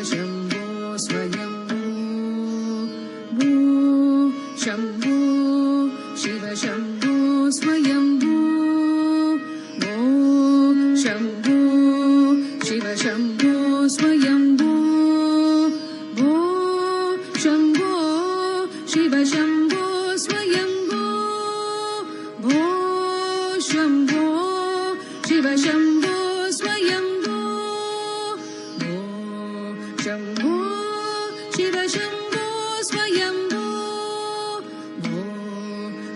शम्भो स्वयम्भू शम्भो शिव शम्भो स्वयम्भू शम्भो शिव शम्भो स्वयम्भू शम्भो शिव शम्भो स्वयम्भू शम्भो शिव शम्भो स्वयम्भू शम्भो शिव शम्भो स्वयम्भू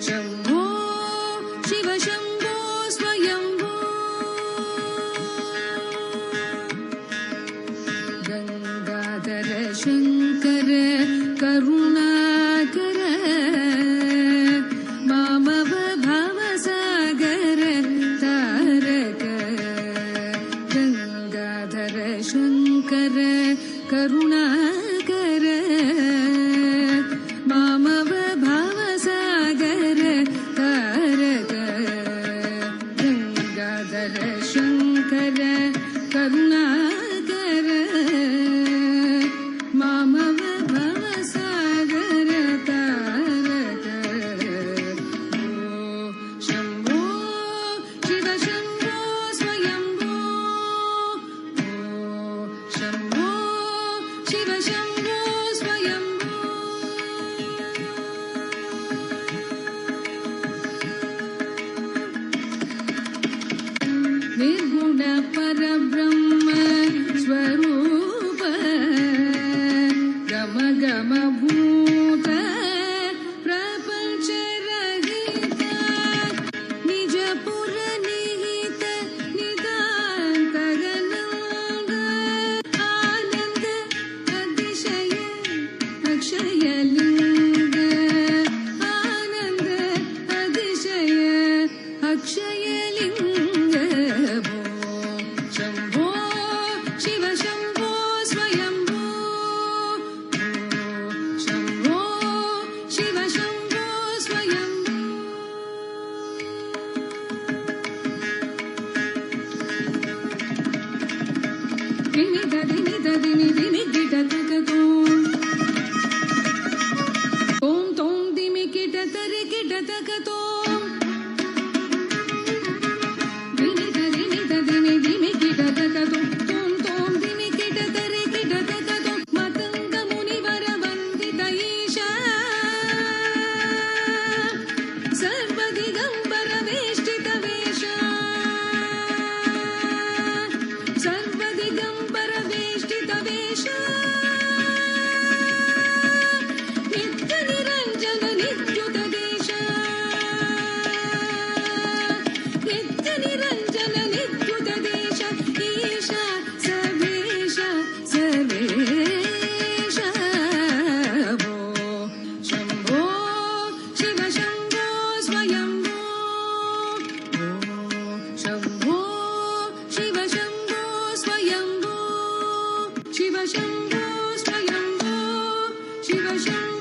शम्भो शिव शम्भो स्वयम्भू गंगाधर शंकर करुणाकर मामव भवसागर तारक गंगाधर शंकर करुणाकर मामव भवसागर तारक गंगाधर शंकर करुणाकर मामव भवसागर तारक शम्भो शिव शम्भो स्वयम्भो शम्भो शिव शम्भो स्वयम्भो निर्गुण परब्रह्म स्वरूप गम गम भूत प्रपंच रहित निज पुर निहित निदान्त गणांग आनंद अतिशय अक्षय लिंग आनंद अतिशय अक्षय लिंग शम्भो शिव शम्भो स्वयम्भो शम्भो शिव शम्भो स्वयम्भो दिनि ददिनि ददिनि दिनि गिटतकतो ओम तोम दिमि गिटतरि गिटतकतो शिव शम्भो स्वयम्भो शिव शम्भो